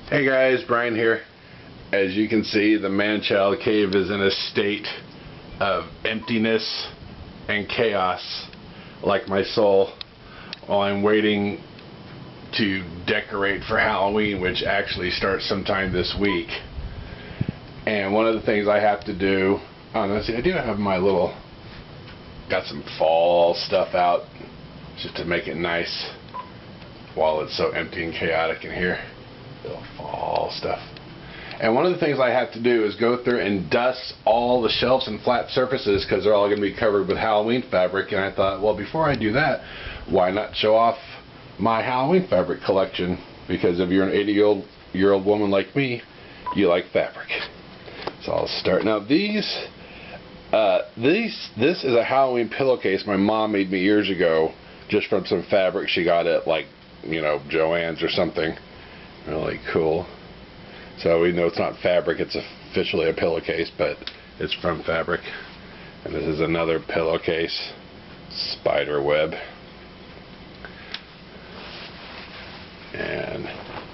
Hey guys, Brian here. As you can see, the Manchild Cave is in a state of emptiness and chaos, like my soul, while I'm waiting to decorate for Halloween, which actually starts sometime this week. And one of the things I have to do, I do have my little, got some fall stuff out just to make it nice while it's so empty and chaotic in here. Little fall stuff. And one of the things I have to do is go through and dust all the shelves and flat surfaces because they're all going to be covered with Halloween fabric. And I thought, well, before I do that, why not show off my Halloween fabric collection? Because if you're an 80-year-old woman like me, you like fabric. So I'll start. Now this is a Halloween pillowcase my mom made me years ago, just from some fabric she got at, like, you know, Joann's or something. Really cool. So even though it's not fabric, it's officially a pillowcase, but it's from fabric. And this is another pillowcase, spider web. And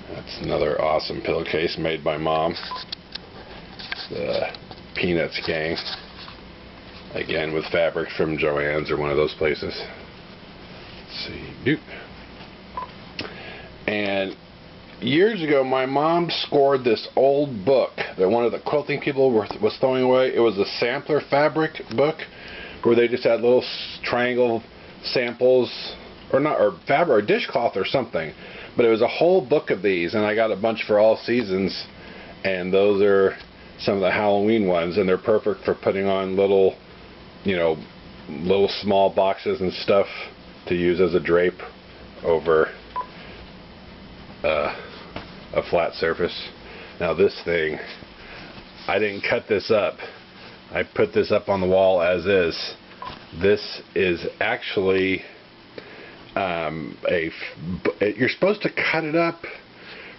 that's another awesome pillowcase made by Mom. The Peanuts Gang. Again, with fabric from Joann's or one of those places. Let's see. Doop. And years ago, my mom scored this old book that one of the quilting people was throwing away. It was a sampler fabric book where they just had little triangle samples, or fabric, or dishcloth or something. But it was a whole book of these, and I got a bunch for all seasons. And those are some of the Halloween ones, and they're perfect for putting on little, you know, little small boxes and stuff to use as a drape over a flat surface. Now this thing, I didn't cut this up. I put this up on the wall as is. This is actually you're supposed to cut it up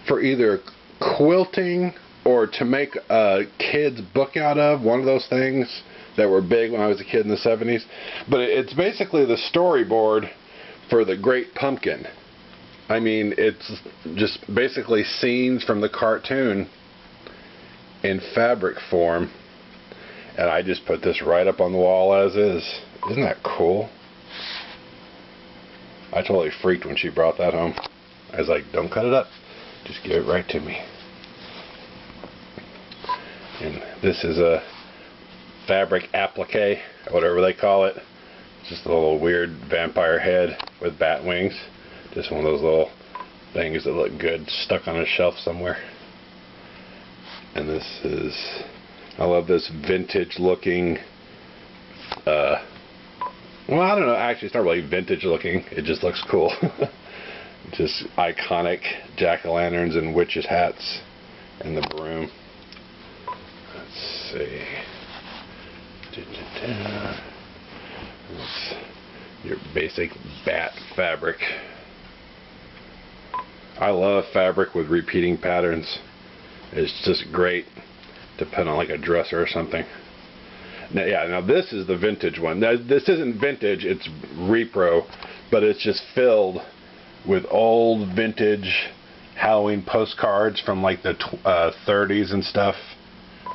for either quilting or to make a kid's book out of, one of those things that were big when I was a kid in the 70s. But it's basically the storyboard for The Great Pumpkin. I mean, it's just basically scenes from the cartoon in fabric form. And I just put this right up on the wall as is. Isn't that cool? I totally freaked when she brought that home. I was like, don't cut it up. Just give it right to me. And this is a fabric applique, or whatever they call it. It's just a little weird vampire head with bat wings. Just one of those little things that look good stuck on a shelf somewhere. And this is, I love this vintage looking, well, I don't know, actually it's not really vintage looking, it just looks cool. Just iconic jack-o'-lanterns and witches' hats and the broom. Let's see. That's your basic bat fabric. I love fabric with repeating patterns. It's just great to put on like a dresser or something. Now, yeah, now this is the vintage one. Now, this isn't vintage, it's repro, but it's just filled with old vintage Halloween postcards from like the 30s and stuff,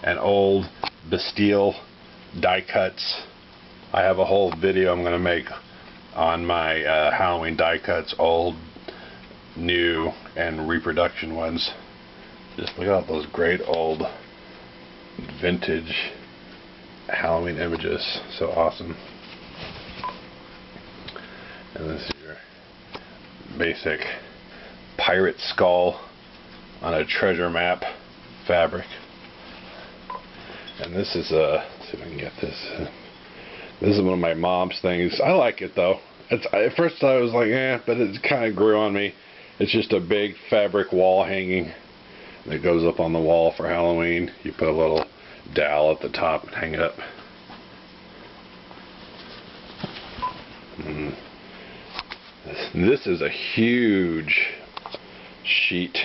and old Bastille die cuts. I have a whole video I'm going to make on my Halloween die cuts, old, new, and reproduction ones. Just look at all those great old vintage Halloween images. So awesome. And this is your basic pirate skull on a treasure map fabric. And this is let's see if I can get this. This is one of my mom's things. I like it though. At first I was like, but it kind of grew on me. It's just a big fabric wall hanging that goes up on the wall for Halloween. You put a little dowel at the top and hang it up. This is a huge sheet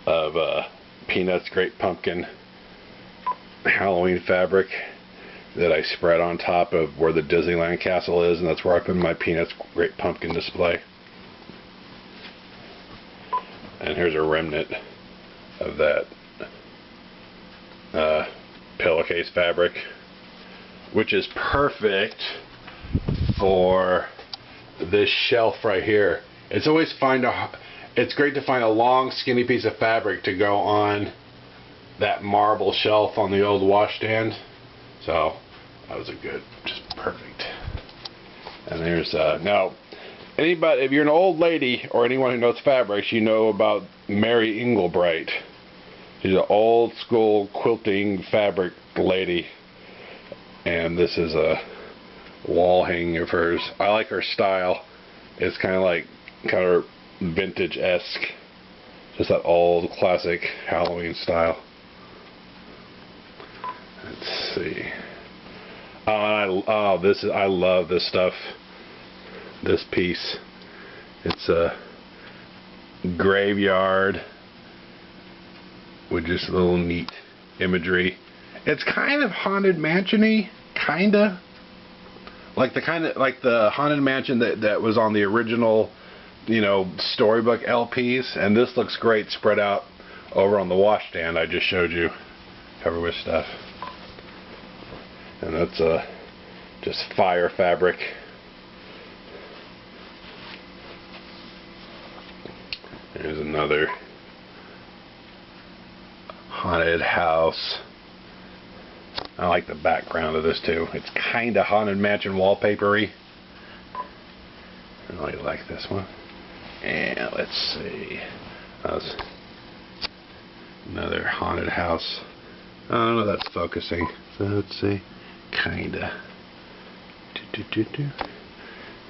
of Peanuts Great Pumpkin Halloween fabric that I spread on top of where the Disneyland castle is, and that's where I put my Peanuts Great Pumpkin display. And here's a remnant of that pillowcase fabric, which is perfect for this shelf right here. It's always it's great to find a long skinny piece of fabric to go on that marble shelf on the old washstand. So that was just perfect. And there's now anybody, if you're an old lady or anyone who knows fabrics, you know about Mary Inglebright. She's an old school quilting fabric lady, and this is a wall hanging of hers. I like her style. It's kind of vintage-esque, just that old classic Halloween style. Let's see. I love this stuff. This piece. It's a graveyard with just a little neat imagery. It's kind of haunted mansion-y, kinda. Like the haunted mansion that was on the original, storybook LPs, and this looks great spread out over on the washstand I just showed you, covered with stuff. And that's just fire fabric. There's another haunted house. I like the background of this too. It's kind of haunted mansion wallpapery. I really like this one. And let's see. That's another haunted house. I don't know if that's focusing. So let's see. Kinda.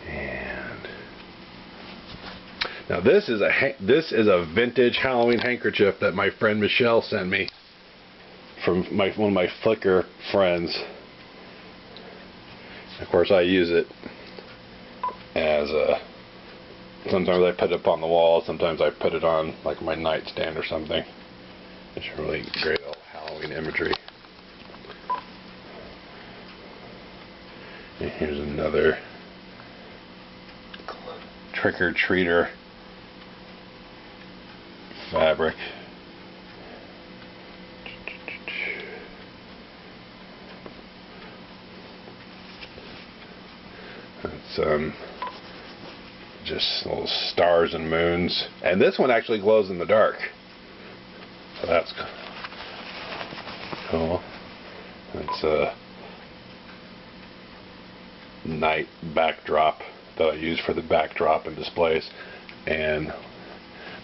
And now this is a vintage Halloween handkerchief that my friend Michelle sent me from one of my Flickr friends. Of course, I use it as sometimes I put it up on the wall, sometimes I put it on like my nightstand or something. It's really great old Halloween imagery. And here's another trick-or-treater fabric. It's just little stars and moons, and this one actually glows in the dark, so that's cool. It's a night backdrop that I use for the backdrop and displays, and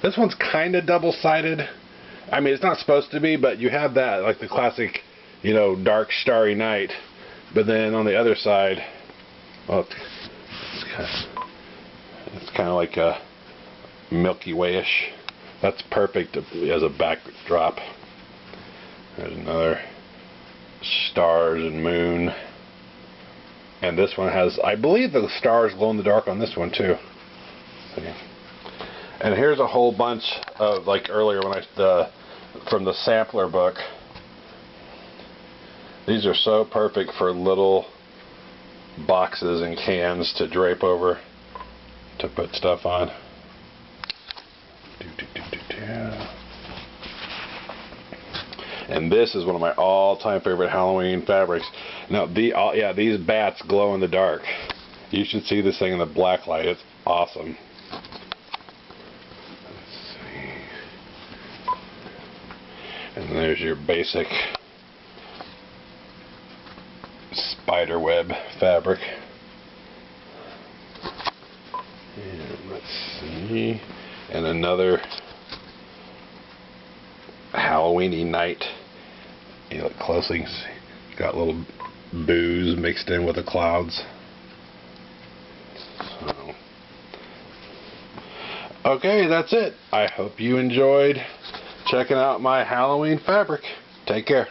this one's kind of double-sided. I mean, it's not supposed to be, but you have that, like the classic, dark starry night, but then on the other side, well, it's kind of like a Milky Way-ish. That's perfect as a backdrop. There's another stars and moon. And this one has, I believe the stars glow in the dark on this one too. And here's a whole bunch of, like earlier when from the sampler book. These are so perfect for little boxes and cans to drape over to put stuff on. And this is one of my all-time favorite Halloween fabrics. Now, these bats glow in the dark. You should see this thing in the black light. It's awesome. Let's see. And there's your basic spider web fabric. And let's see. And another Halloweeny night. You look closely, got little booze mixed in with the clouds. So, okay, that's it. I hope you enjoyed checking out my Halloween fabric. Take care.